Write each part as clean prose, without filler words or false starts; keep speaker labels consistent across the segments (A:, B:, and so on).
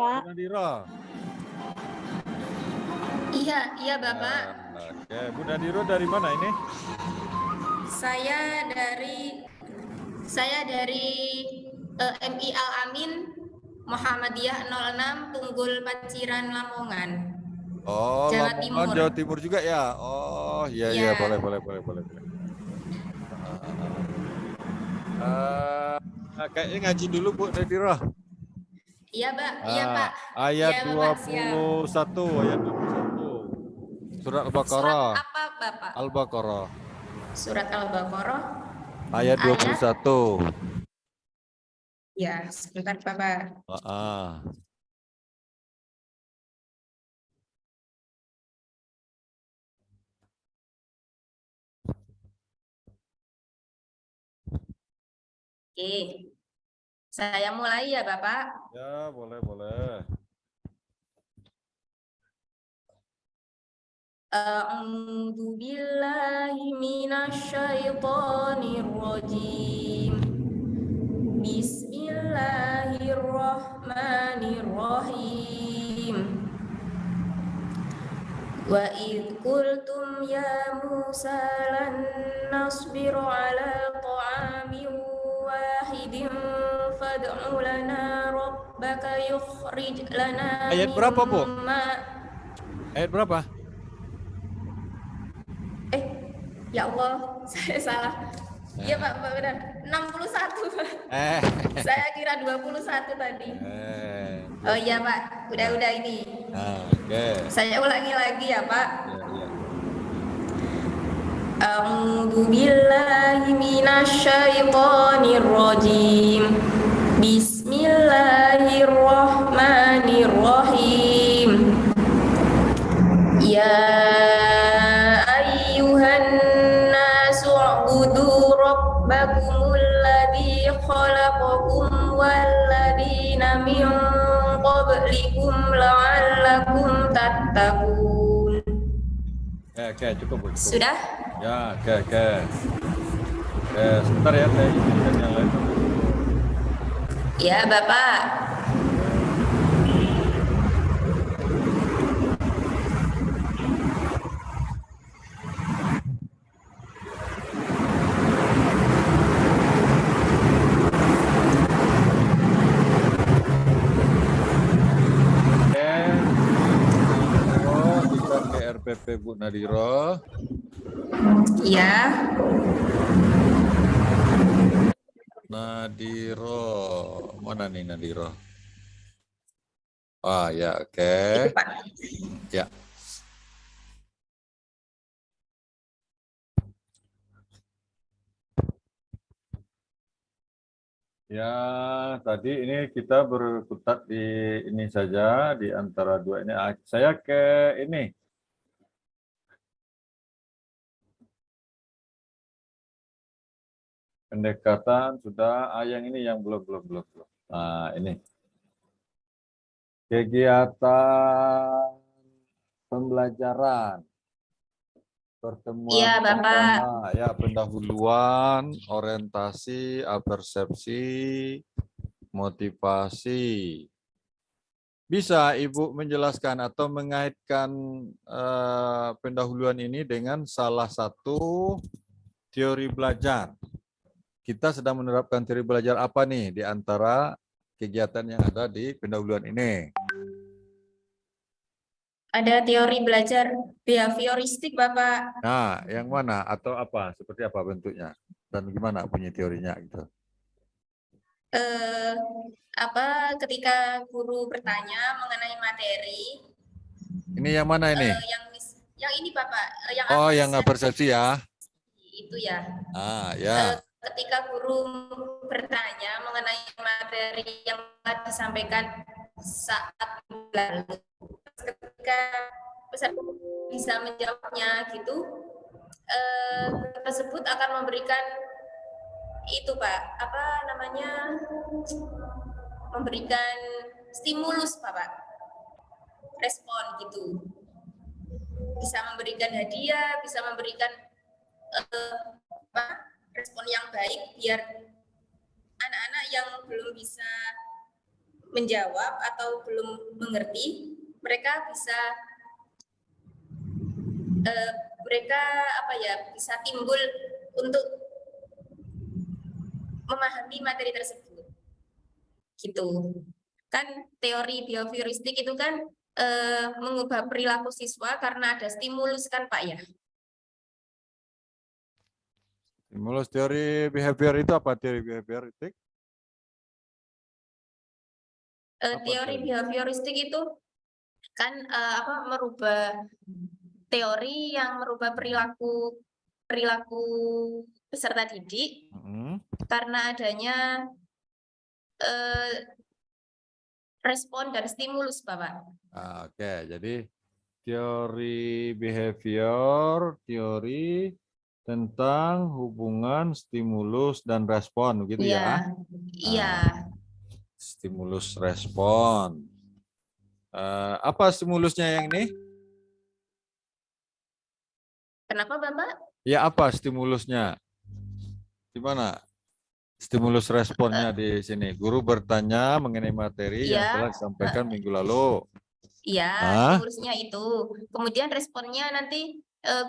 A: Pak.
B: Bu Nadira.
C: Iya Bapak.
B: Oke, Bu Nadira dari mana ini?
C: Saya dari MI Al Amin Muhammadiyah 06 Tunggul Paciran Lamongan.
B: Oh,
C: Jawa
B: Lamongan,
C: Timur.
B: Jawa Timur juga ya. Oh, iya, boleh. Kayaknya ngaji dulu Bu Nadira.
C: Iya, Pak. Iya, Pak.
B: Ayat
C: Iya, Bapak, siap.
B: 21, Surat Al-Baqarah.
C: Surat apa, Bapak?
B: Al-Baqarah.
C: Surat Al-Baqarah.
B: Ayat 21.
C: Ya, sebentar, Bapak. Oke. Saya mulai ya, Bapak.
B: Ya, boleh.
C: A'udzu billahi minasyaitonir rajim. Bismillahirrahmanirrahim. Wa idh qultum ya Musa lan nasbiru ala ta'amin wahidin fad'u lana rabbaka yukhrij lana
B: Ayat berapa, Bu? Ayat berapa?
C: Ya Allah, saya salah. Iya Pak, benar. 61. Saya kira 21 tadi. Oh iya Pak, udah ini.
B: Oke.
C: Saya ulangi lagi ya Pak.
B: Ya.
C: A'udzu billahi minasyaitonir rajim. Bismillahirrahmanirrahim. Ya ayyuhan nasu u'budu rabbakumul ladzi khalaqakum walladzina min qablikum la'allakum tattaqun.
B: Oke, cukup.
C: Sudah?
B: Ya, oke. Sebentar ya, saya izinkan yang lain.
C: Ya, Bapak.
B: Kita ke RPP Bu Nadira.
C: Ya.
B: Nadira, mana nih Nadira? Ya, oke.
C: Itu, Pak.
B: Ya. Ya, tadi ini kita berkutat di ini saja, di antara dua ini. Saya ke ini. Pendekatan sudah, yang ini yang belum. Nah, ini. Kegiatan pembelajaran. Pertemuan
C: Iya, Bapak.
B: pertama, ya pendahuluan, orientasi, persepsi, motivasi. Bisa Ibu menjelaskan atau mengaitkan pendahuluan ini dengan salah satu teori belajar. Kita sedang menerapkan teori belajar apa nih di antara kegiatan yang ada di pendahuluan ini?
C: Ada teori belajar behavioristik, Bapak.
B: Nah, yang mana atau apa? Seperti apa bentuknya? Dan gimana punya teorinya gitu?
C: Ketika guru bertanya mengenai materi.
B: Ini yang mana ini?
C: Yang ini, Bapak.
B: Yang persepsi ya?
C: Itu ya.
B: Ya.
C: Ketika guru bertanya mengenai materi yang telah disampaikan saat lalu, ketika peserta bisa menjawabnya gitu, tersebut akan memberikan itu Pak, memberikan stimulus Pak, respon gitu, bisa memberikan hadiah, bisa memberikan respon yang baik biar anak-anak yang belum bisa menjawab atau belum mengerti, mereka bisa bisa timbul untuk memahami materi tersebut. Gitu. Kan teori behavioristik itu kan mengubah perilaku siswa karena ada stimulus kan Pak ya?
B: Stimulus teori behavior itu apa teori behavioristik?
C: Teori behavioristik itu kan merubah teori yang merubah perilaku peserta didik karena adanya respon dan stimulus, Bapak.
B: Oke, jadi teori behavior, teori tentang hubungan stimulus dan respon, begitu ya?
C: Iya.
B: Stimulus respon. Apa stimulusnya yang ini?
C: Kenapa, Bapak?
B: Ya, apa stimulusnya? Di mana? Stimulus responnya di sini. Guru bertanya mengenai materi yang telah disampaikan minggu lalu.
C: Iya, stimulusnya itu. Kemudian responnya nanti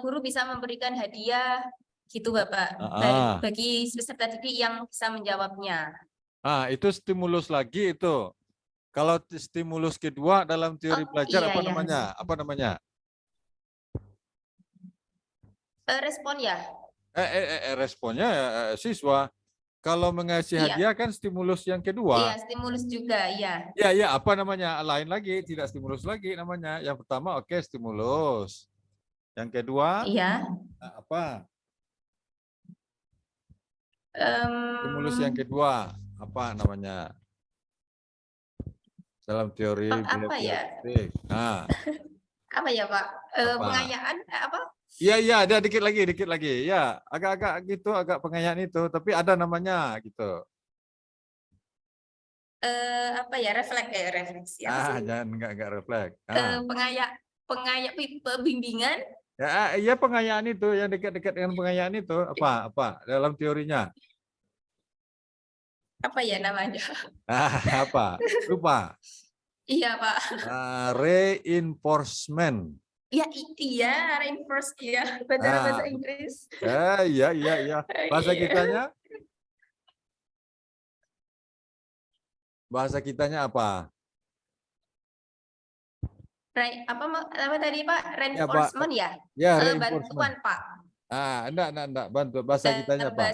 C: guru bisa memberikan hadiah gitu Bapak. Bagi peserta didik yang bisa menjawabnya.
B: Itu stimulus lagi itu. Kalau stimulus kedua dalam teori belajar apa namanya? Apa namanya?
C: Respon ya.
B: Responnya siswa. Kalau mengasih hadiah kan stimulus yang kedua.
C: Iya, stimulus juga, iya.
B: Iya, apa namanya? Lain lagi, tidak stimulus lagi namanya. Yang pertama stimulus. Yang kedua apa? Stimulus yang kedua apa namanya? Dalam teori behavioristik.
C: Apa ya, Pak? Pengayaan apa?
B: Iya, ada dikit lagi. Ya, agak-agak gitu, agak pengayaan itu, tapi ada namanya gitu.
C: Refleksi.
B: Jangan enggak refleks.
C: Bimbingan.
B: Ya, iya pengayaan itu yang dekat-dekat dengan pengayaan itu apa dalam teorinya?
C: Apa ya namanya?
B: Apa? Lupa.
C: Iya, Pak.
B: Reinforcement.
C: Iya, reinforce ya. Bahasa Inggris.
B: Iya. Bahasa kitanya? Bahasa kitanya apa?
C: Apa tadi Pak? Reinforcement ya? Bantuan Pak.
B: Enggak. Bantu. Bahasa kitanya apa?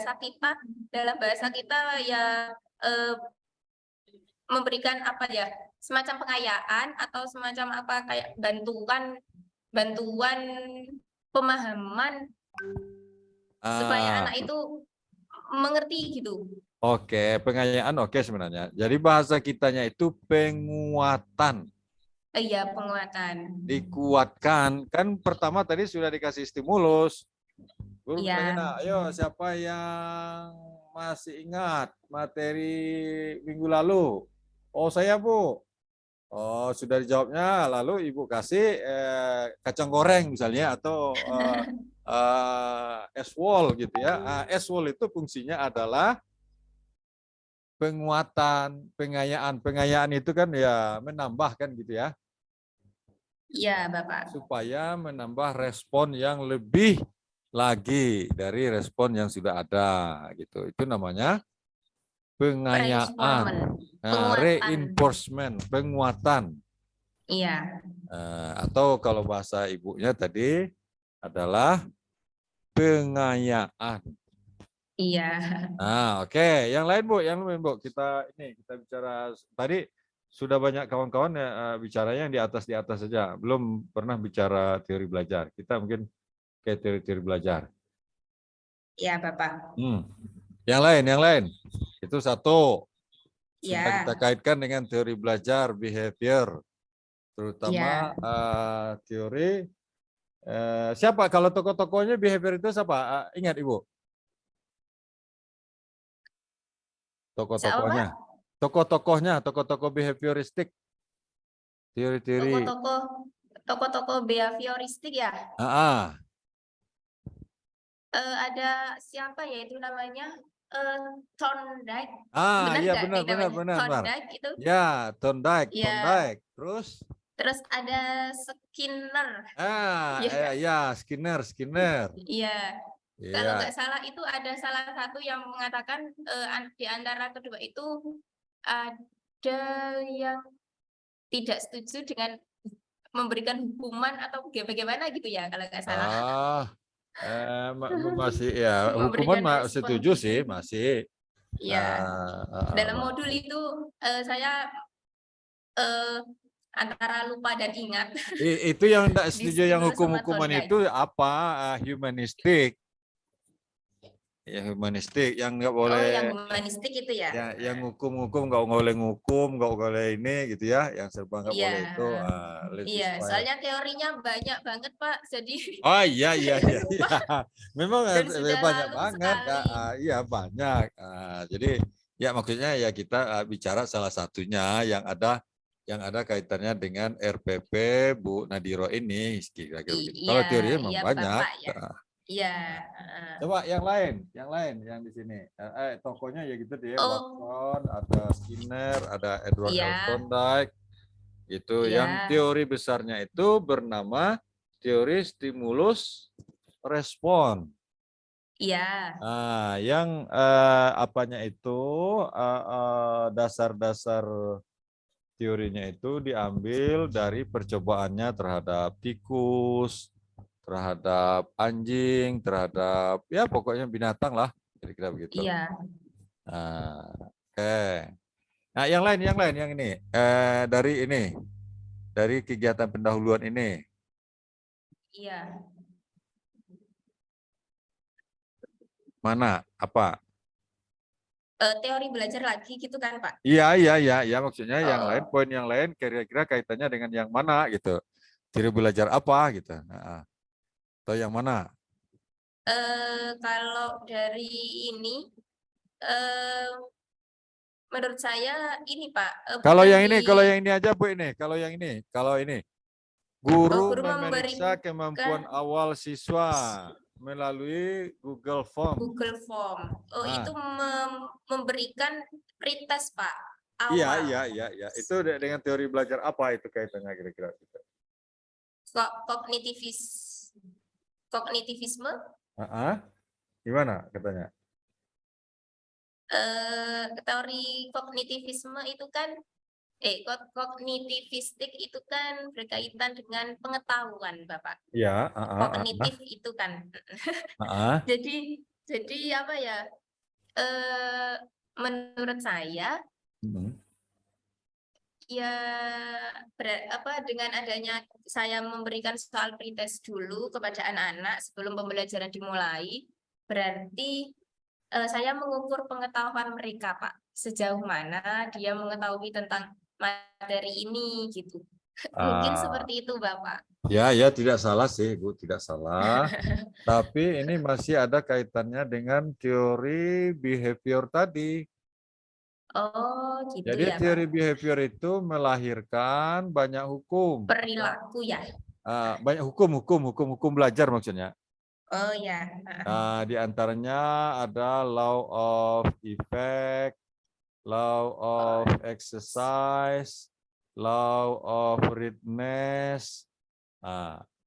C: Dalam bahasa kita ya memberikan apa ya? Semacam pengayaan atau semacam apa kayak bantuan pemahaman supaya anak itu mengerti gitu.
B: Oke, pengayaan sebenarnya. Jadi bahasa kitanya itu penguatan.
C: Iya, penguatan.
B: Dikuatkan. Kan pertama tadi sudah dikasih stimulus. Guru bertanya, ayo siapa yang masih ingat materi minggu lalu? Oh, saya, Bu. Oh, sudah dijawabnya. Lalu Ibu kasih kacang goreng misalnya atau es wall gitu ya. Es wall itu fungsinya adalah penguatan, pengayaan. Pengayaan itu kan ya menambah kan gitu ya.
C: Iya, Bapak.
B: Supaya menambah respon yang lebih lagi dari respon yang sudah ada gitu. Itu namanya pengayaan. Reinforcement, penguatan.
C: Iya.
B: Atau kalau bahasa ibunya tadi adalah pengayaan.
C: Iya.
B: Oke. Yang lain Bu, kita bicara tadi sudah banyak kawan-kawan bicaranya yang di atas saja, belum pernah bicara teori belajar. Kita mungkin ke teori belajar.
C: Iya, Bapak.
B: Yang lain. Itu satu. Sudah kita kaitkan dengan teori belajar behavior, terutama teori siapa kalau tokoh-tokohnya behavior itu siapa? Ingat Ibu? Tokoh-tokoh behavioristik, teori-teori.
C: Tokoh-tokoh behavioristik ya? Ada siapa ya itu namanya? Thorndike.
B: Iya benar.
C: Thorndike itu.
B: Ya, Thorndike.
C: Ya.
B: Terus?
C: Terus ada Skinner.
B: Ya, Skinner.
C: Iya. Kalau nggak salah itu ada salah satu yang mengatakan di antara kedua itu ada yang tidak setuju dengan memberikan hukuman atau bagaimana gitu ya kalau nggak salah.
B: Masih ya hukuman setuju sih masih.
C: Iya. Dalam modul itu saya antara lupa dan ingat.
B: Itu yang tidak setuju yang hukuman itu apa? Humanistik. Ya humanistik yang nggak boleh.
C: Yang humanistik itu ya.
B: Yang hukum nggak boleh ngukum, nggak boleh ini gitu ya. Yang serba nggak boleh itu.
C: Iya, soalnya teorinya banyak banget Pak. Jadi.
B: Oh iya. Memang banyak banget. Iya banyak. Jadi ya maksudnya ya kita bicara salah satunya yang ada kaitannya dengan RPP Bu Nadiro ini. Kalau teorinya memang banyak.
C: Iya.
B: Coba yang lain yang di sini. Tokonya ya gitu deh. Watson, ada Skinner, ada Edward Thorndike. Itu yang teori besarnya itu bernama teori stimulus respon.
C: Iya.
B: Yang apanya itu dasar-dasar teorinya itu diambil dari percobaannya terhadap tikus, terhadap anjing, terhadap ya pokoknya binatang lah, kira-kira begitu.
C: Iya.
B: Oke. Nah, yang lain yang ini dari kegiatan pendahuluan ini.
C: Iya.
B: Mana? Apa?
C: Teori belajar lagi gitu kan Pak?
B: Iya. Maksudnya yang lain, poin yang lain kira-kira kaitannya dengan yang mana gitu. Teori belajar apa gitu. Atau yang mana?
C: Kalau dari ini, menurut saya ini Pak.
B: Kalau yang ini aja Bu ini. Kalau ini. Guru memeriksa kemampuan awal siswa melalui Google Form.
C: Itu memberikan pretest Pak.
B: Awal. Iya. Itu dengan teori belajar apa itu kaitannya kira-kira?
C: Kognitivisme.
B: Gimana katanya?
C: Teori kognitivisme itu kan kognitivistik itu kan berkaitan dengan pengetahuan Bapak.
B: Iya.
C: Kognitif itu kan. Jadi apa ya? Menurut saya. Ya, dengan adanya saya memberikan soal pretest dulu kepada anak-anak sebelum pembelajaran dimulai, berarti saya mengukur pengetahuan mereka, Pak. Sejauh mana dia mengetahui tentang materi ini, gitu. Mungkin seperti itu, Bapak.
B: Ya, tidak salah sih, Bu. Tidak salah. Tapi ini masih ada kaitannya dengan teori behavior tadi.
C: Gitu.
B: Jadi
C: ya,
B: teori
C: Pak.
B: behavior itu melahirkan banyak hukum.
C: Perilaku ya.
B: Banyak hukum belajar maksudnya.
C: Ya.
B: Di antaranya ada law of effect, law of exercise, law of readiness.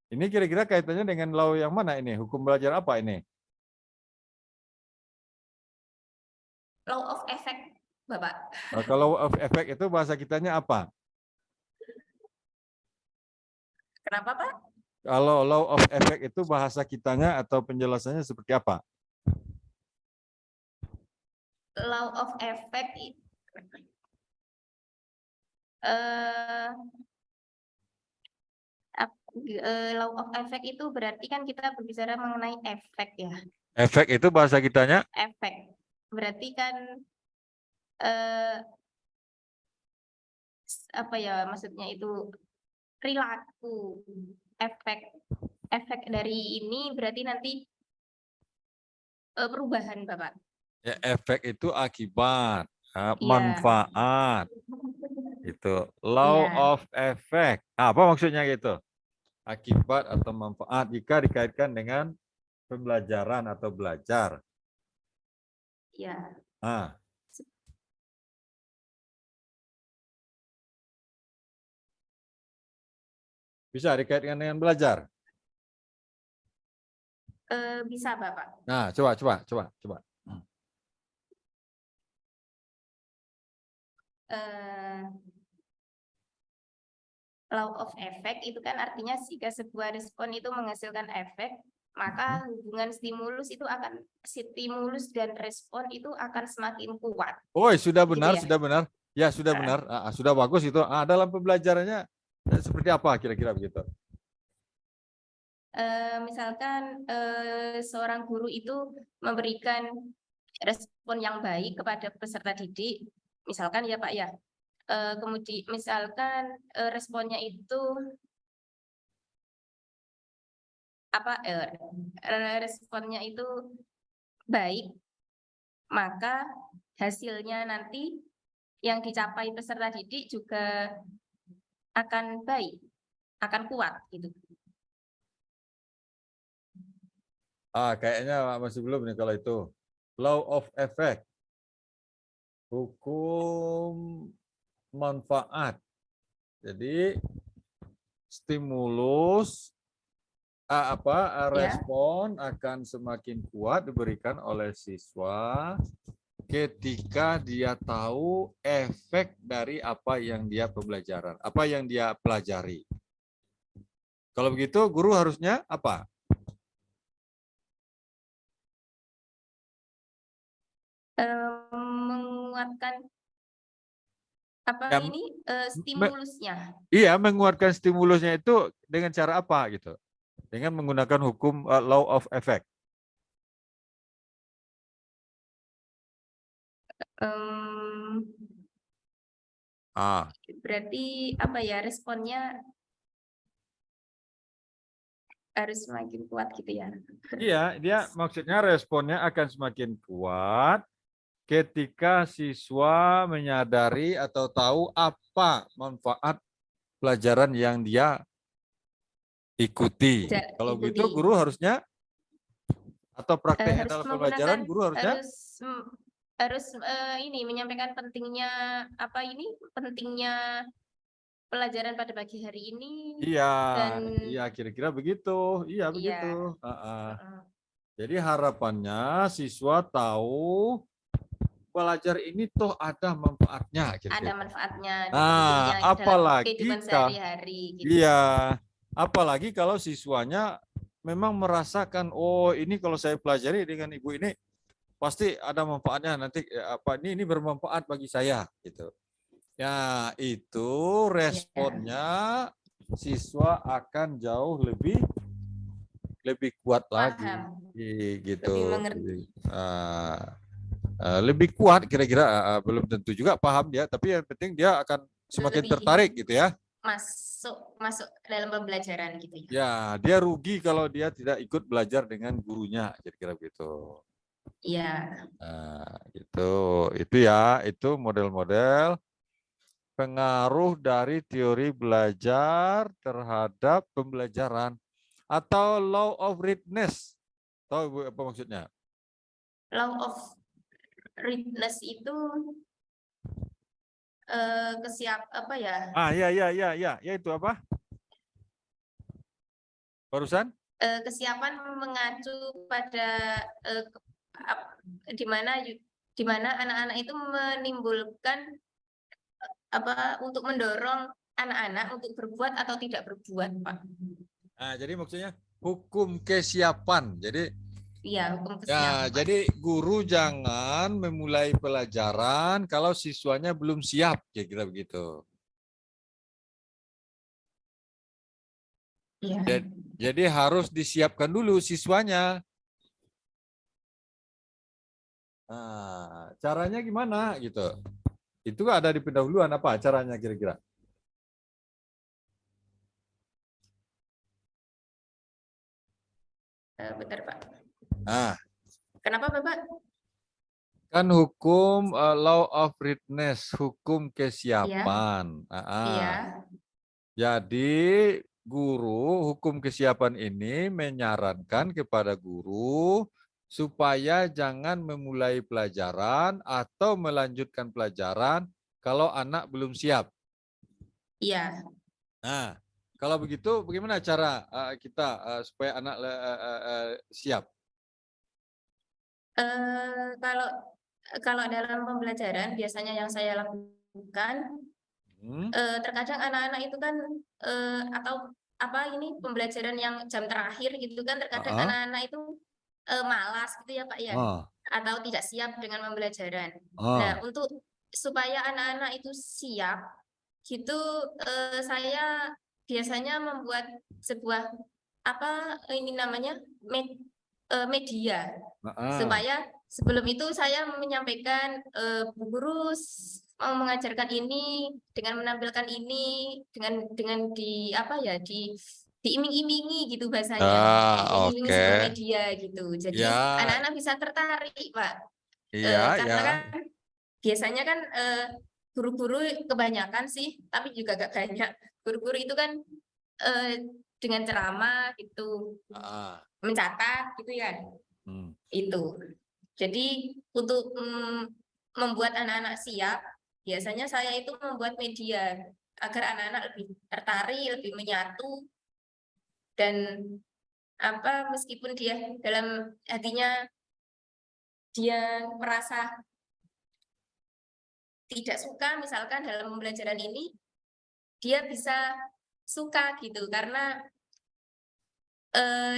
B: Ini kira-kira kaitannya dengan law yang mana ini? Hukum belajar apa ini?
C: Law of effect, Bapak.
B: Kalau law of effect itu bahasa kitanya apa?
C: Kenapa, Pak?
B: Kalau law of effect itu bahasa kitanya atau penjelasannya seperti apa?
C: Law of effect law of effect itu berarti kan kita berbicara mengenai efek ya.
B: Efek itu bahasa kitanya?
C: Efek. Berarti kan apa ya maksudnya itu perilaku. Efek dari ini berarti nanti perubahan, Bapak.
B: Ya, efek itu akibat, manfaat. Itu law of effect. Apa maksudnya gitu? Akibat atau manfaat jika dikaitkan dengan pembelajaran atau belajar.
C: Ya.
B: Nah. Bisa dikaitkan dengan belajar?
C: Bisa, Bapak.
B: Nah, coba.
C: Law of effect itu kan artinya jika sebuah respon itu menghasilkan efek, maka hubungan stimulus dan respon itu akan semakin kuat.
B: Oh, sudah
C: Gitu
B: benar,
C: ya?
B: sudah benar. Ya, sudah benar. Sudah bagus itu. Dalam pembelajarannya seperti apa kira-kira begitu?
C: Misalkan seorang guru itu memberikan respon yang baik kepada peserta didik, misalkan ya Pak ya, kemudian misalkan responnya itu responnya itu baik, maka hasilnya nanti yang dicapai peserta didik juga akan baik, akan kuat gitu.
B: Kayaknya masih belum nih kalau itu. Law of effect. Hukum manfaat. Jadi stimulus respon akan semakin kuat diberikan oleh siswa ketika dia tahu efek dari apa yang dia pelajari. Kalau begitu guru harusnya apa?
C: Menguatkan stimulusnya.
B: Iya, menguatkan stimulusnya itu dengan cara apa gitu? Dengan menggunakan hukum law of effect.
C: Berarti responnya harus semakin kuat gitu ya?
B: Iya, dia maksudnya responnya akan semakin kuat ketika siswa menyadari atau tahu apa manfaat pelajaran yang dia ikuti. Kalau begitu guru harusnya atau prakteknya dalam pembelajaran guru harusnya
C: harus menyampaikan pentingnya pentingnya pelajaran pada pagi hari ini.
B: Iya, kira-kira begitu. Iya, begitu. Jadi harapannya siswa tahu belajar ini toh ada manfaatnya.
C: Ada manfaatnya.
B: Apalagi
C: kehidupan sehari-hari.
B: Gitu. Iya, apalagi kalau siswanya memang merasakan, oh ini kalau saya pelajari dengan ibu ini pasti ada manfaatnya nanti ini bermanfaat bagi saya gitu. Ya, itu responnya siswa akan jauh lebih kuat lagi gitu.
C: Lebih mengerti.
B: Lebih kuat kira-kira belum tentu juga paham dia, tapi yang penting dia akan semakin tertarik gitu ya.
C: Masuk dalam pembelajaran gitu ya.
B: Ya, dia rugi kalau dia tidak ikut belajar dengan gurunya, kira-kira begitu.
C: Iya.
B: Gitu. Itu ya, itu model-model pengaruh dari teori belajar terhadap pembelajaran atau law of readiness. Tahu Ibu apa maksudnya?
C: Law of readiness itu
B: Ya itu apa? Barusan?
C: Kesiapan mengacu pada di mana anak-anak itu menimbulkan untuk mendorong anak-anak untuk berbuat atau tidak berbuat, Pak.
B: Jadi maksudnya hukum kesiapan. Jadi
C: iya, hukum kesiapan.
B: Jadi guru jangan memulai pelajaran kalau siswanya belum siap, kira-kira begitu.
C: Iya.
B: Jadi harus disiapkan dulu siswanya. Caranya gimana gitu? Itu ada di pendahuluan apa caranya kira-kira?
C: Benar, Pak.
B: Kenapa,
C: Bapak?
B: Kan hukum law of readiness, hukum kesiapan.
C: Iya.
B: Jadi guru hukum kesiapan ini menyarankan kepada guru supaya jangan memulai pelajaran atau melanjutkan pelajaran kalau anak belum siap.
C: Iya.
B: Nah, kalau begitu bagaimana cara kita supaya anak siap?
C: Kalau kalau dalam pembelajaran biasanya yang saya lakukan, terkadang anak-anak itu kan atau apa ini pembelajaran yang jam terakhir gitu kan, terkadang anak-anak itu malas gitu ya Pak ya,
B: Oh,
C: atau tidak siap dengan pembelajaran. Nah,
B: oh,
C: untuk supaya anak-anak itu siap gitu, saya biasanya membuat sebuah apa ini namanya media supaya sebelum itu saya menyampaikan Bu Guru mau mengajarkan ini dengan menampilkan ini dengan di apa ya diiming-imingi gitu bahasanya, diiming-imingi
B: oke.
C: sebuah media gitu. Jadi
B: Ya,
C: anak-anak bisa tertarik, Pak.
B: iya,
C: Karena
B: ya.
C: kan biasanya kan guru-guru kebanyakan sih, tapi juga gak banyak. Guru-guru itu kan eh, dengan ceramah gitu,
B: Ah,
C: mencatat gitu ya.
B: hmm.
C: Itu. Jadi untuk membuat anak-anak siap, biasanya saya itu membuat media agar anak-anak lebih tertarik, lebih menyatu dan apa meskipun dia dalam hatinya dia merasa tidak suka misalkan dalam pembelajaran ini, dia bisa suka gitu karena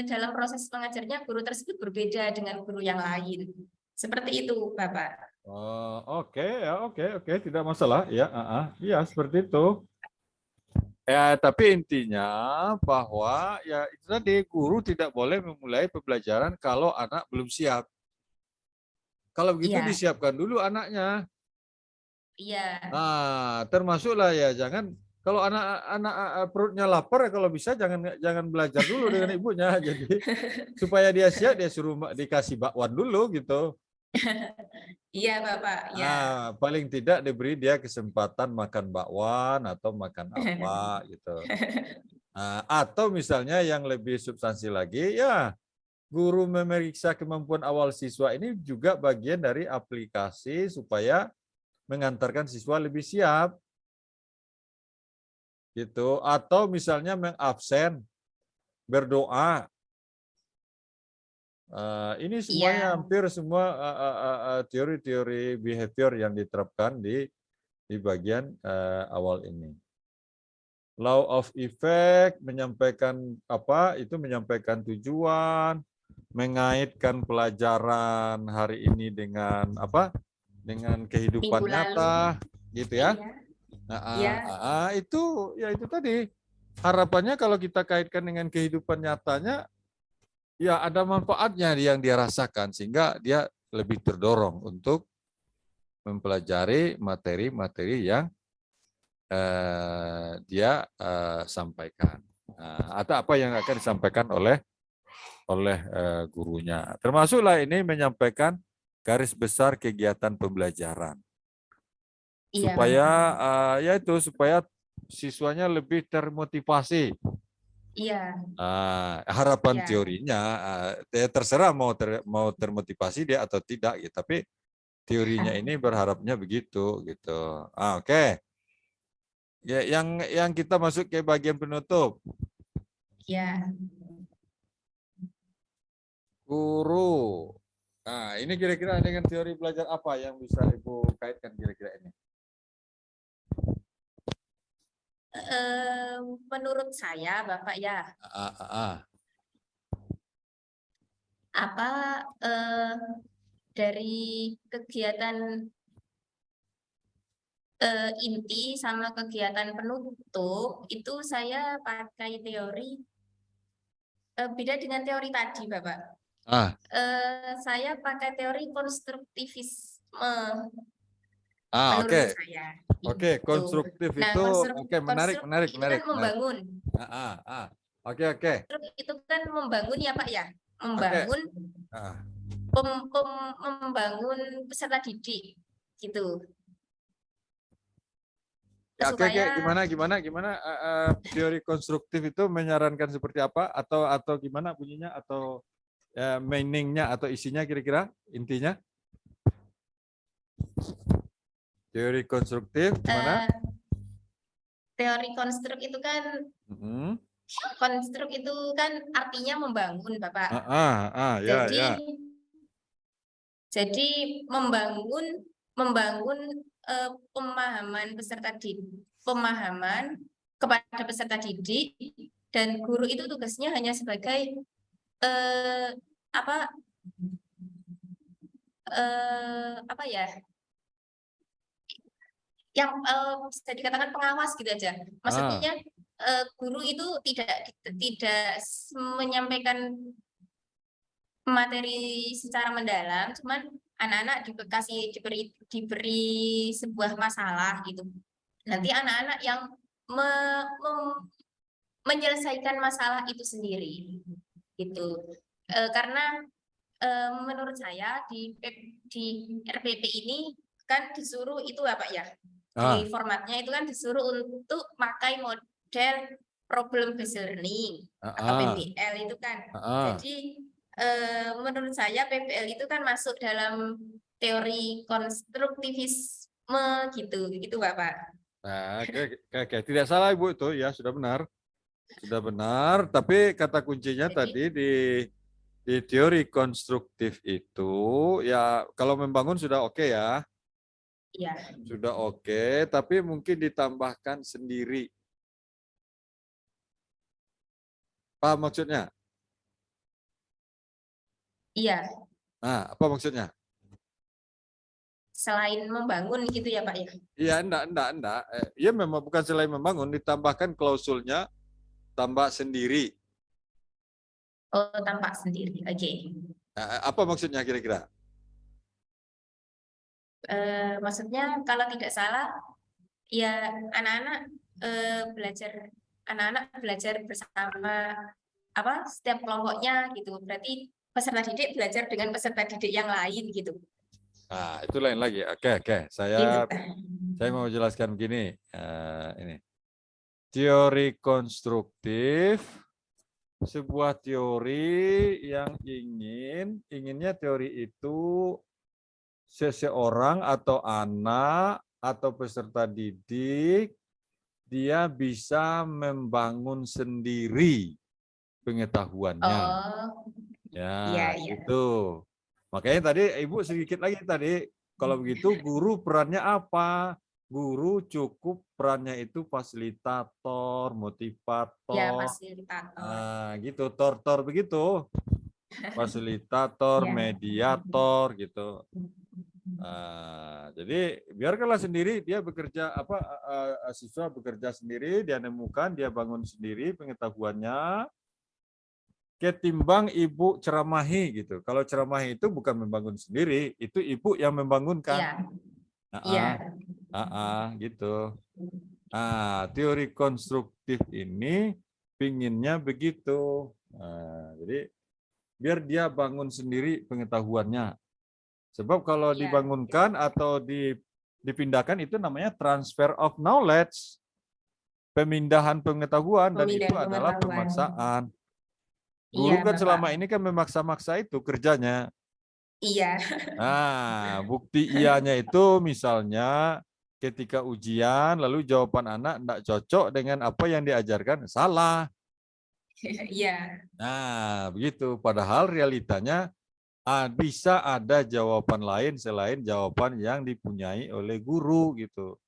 C: dalam proses pengajarnya guru tersebut berbeda dengan guru yang lain. Seperti itu, Bapak.
B: Oh, oke, ya, oke, tidak masalah. Ya, iya seperti itu. Ya, tapi intinya bahwa ya itu tadi guru tidak boleh memulai pembelajaran kalau anak belum siap. Kalau begitu
C: Iya,
B: disiapkan dulu anaknya.
C: iya.
B: Nah, termasuklah ya jangan kalau anak-anak perutnya lapar ya kalau bisa jangan jangan belajar dulu dengan ibunya. Jadi supaya dia siap dia suruh dikasih bakwan dulu gitu.
C: Iya, Bapak, ya.
B: Paling tidak diberi dia kesempatan makan bakwan atau makan apa gitu. Atau misalnya yang lebih substansi lagi, ya guru memeriksa kemampuan awal siswa ini juga bagian dari aplikasi supaya mengantarkan siswa lebih siap, gitu. Atau misalnya mengabsen berdoa. Ini semuanya
C: Iya,
B: hampir semua teori-teori behavior yang diterapkan di bagian awal ini. Law of effect menyampaikan apa? Itu menyampaikan tujuan, mengaitkan pelajaran hari ini dengan apa? Dengan
C: minggu
B: kehidupan
C: lalu.
B: nyata, gitu ya.
C: Iya, iya,
B: Itu ya itu tadi. Harapannya kalau kita kaitkan dengan kehidupan nyatanya, ya ada manfaatnya yang dia rasakan sehingga dia lebih terdorong untuk mempelajari materi-materi yang dia sampaikan atau apa yang akan disampaikan oleh gurunya. Termasuklah ini menyampaikan garis besar kegiatan pembelajaran
C: iya,
B: supaya
C: Bapak.
B: supaya siswanya lebih termotivasi.
C: Iya,
B: Harapan
C: iya.
B: teorinya terserah mau termotivasi dia atau tidak gitu. Tapi teorinya ini berharapnya begitu gitu. Oke. Ya, yang kita masuk ke bagian penutup.
C: Iya.
B: Guru. Nah, ini kira-kira dengan teori belajar apa yang bisa Ibu kaitkan kira-kira ini?
C: Menurut saya, Bapak ya,
B: Ah, ah, ah.
C: apa dari kegiatan inti sama kegiatan penutup itu saya pakai teori beda dengan teori tadi, Bapak.
B: Ah,
C: Saya pakai teori konstruktivisme
B: oke.
C: menurut saya.
B: Oke,
C: Itu.
B: konstruktif
C: Nah,
B: itu oke, menarik,
C: konstruk
B: menarik,
C: itu kan
B: menarik, menarik.
C: membangun.
B: Ah, ah, ah. Oke, oke.
C: Konstruk itu kan membangun ya, Pak ya.
B: Oke.
C: Membangun
B: Ah.
C: membangun peserta didik gitu.
B: Ya, oke, oke.
C: Supaya
B: Gimana? Teori konstruktif itu menyarankan seperti apa? Atau gimana bunyinya? Atau Ya, meaningnya atau isinya kira-kira intinya? Teori konstruktif gimana?
C: Teori konstruk itu kan artinya membangun, Bapak.
B: Ya, ya.
C: Jadi membangun pemahaman kepada peserta didik, dan guru itu tugasnya hanya sebagai apa ya, yang bisa dikatakan pengawas gitu aja. Maksudnya guru itu tidak menyampaikan materi secara mendalam, cuman anak-anak diberi sebuah masalah gitu. Nanti anak-anak yang menyelesaikan masalah itu sendiri gitu. Karena menurut saya di RPP ini kan disuruh itu Pak ya, di formatnya itu kan disuruh untuk pakai model problem based learning atau PBL itu kan. Jadi menurut saya PBL itu kan masuk dalam teori konstruktivisme gitu Bapak.
B: Nah, oke. Tidak salah Ibu itu, ya sudah benar. Sudah benar, tapi kata kuncinya tadi di teori konstruktif itu ya kalau membangun sudah oke ya.
C: Iya.
B: Sudah oke, tapi mungkin ditambahkan sendiri. Paham maksudnya?
C: Iya.
B: Nah, apa maksudnya?
C: Selain membangun gitu ya Pak ya?
B: Iya, enggak. Ya memang bukan selain membangun, ditambahkan klausulnya tambah sendiri.
C: Oh, tampak sendiri. Oke.
B: Apa maksudnya kira-kira?
C: Maksudnya kalau tidak salah, ya anak-anak belajar bersama setiap kelompoknya gitu. Berarti peserta didik belajar dengan peserta didik yang lain gitu.
B: Nah, itu lain lagi. Oke. Saya mau jelaskan begini. Ini teori konstruktif, sebuah teori yang inginnya teori itu seseorang atau anak atau peserta didik dia bisa membangun sendiri pengetahuannya. Ya, itu. Makanya tadi Ibu sedikit lagi tadi, kalau begitu guru perannya apa? Guru cukup perannya itu fasilitator, motivator.
C: Ya, fasilitator.
B: Nah, gitu, tor begitu. Fasilitator, mediator gitu. Nah, jadi biarkanlah sendiri dia bekerja siswa bekerja sendiri, dia nemukan, dia bangun sendiri pengetahuannya. Ketimbang ibu ceramahi gitu. Kalau ceramahi itu bukan membangun sendiri, itu ibu yang membangunkan. Iya. Gitu. Nah, teori konstruktif ini pinginnya begitu. Nah, jadi biar dia bangun sendiri pengetahuannya. Sebab kalau dibangunkan atau dipindahkan itu namanya transfer of knowledge. Pemindahan pengetahuan, dan itu adalah pemaksaan. Guru kan selama ini kan memaksa-maksa itu kerjanya.
C: Iya.
B: Nah, bukti iyanya itu misalnya ketika ujian lalu jawaban anak tidak cocok dengan apa yang diajarkan, salah.
C: Iya.
B: Nah, begitu. Padahal realitanya bisa ada jawaban lain selain jawaban yang dipunyai oleh guru gitu.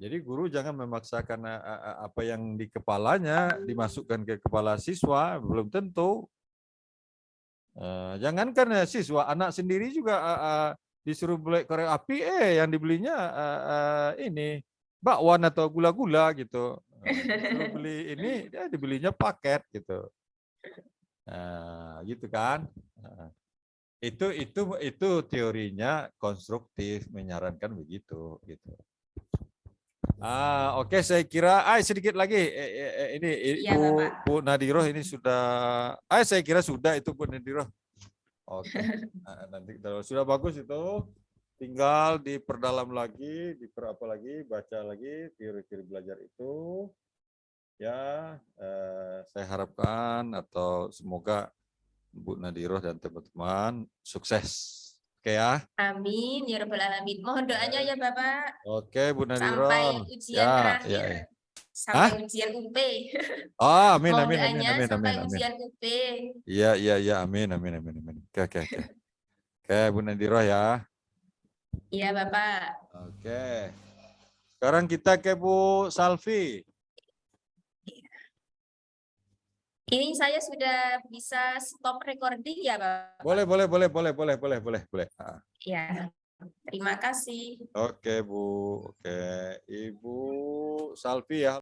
B: Jadi guru jangan memaksakan apa yang di kepalanya dimasukkan ke kepala siswa, belum tentu. Jangankan siswa, anak sendiri juga disuruh beli korek api, yang dibelinya ini bakwan atau gula-gula gitu. Disuruh beli ini, dia dibelinya paket gitu. Gitu kan. Itu teorinya konstruktif, menyarankan begitu gitu. Oke, saya kira sedikit lagi ini Bu Nadiroh ini sudah saya kira sudah itu Bu Nadiroh. Oke. Nanti kalau sudah bagus itu tinggal diperdalam lagi, diperapa lagi, baca lagi teori-teori belajar itu. Ya, saya harapkan atau semoga Bu Nadiroh dan teman-teman. Sukses. Oke ya.
C: Amin ya rabbal alamin. Mohon doanya ya Bapak
B: Oke, Bu
C: sampai
B: Nadiroh.
C: ujian
B: Ya, ya,
C: terakhir,
B: ya. Hah?
C: sampai ujian UP.
B: Oh, amin,
C: Mohon
B: amin, amin,
C: doanya
B: amin, amin,
C: sampai
B: amin.
C: ujian UP.
B: Iya, iya, iya, amin, amin, amin, amin. Oke, oke, oke. Oke, Bu Nadiroh ya.
C: Iya Bapak.
B: Oke. Sekarang kita ke Bu Salvi.
C: Ini saya sudah bisa stop recording ya Bapak?
B: Boleh, boleh, boleh, boleh, boleh, boleh, boleh, boleh.
C: Ya, terima kasih.
B: Oke, Bu. Oke, Ibu Salvi ya.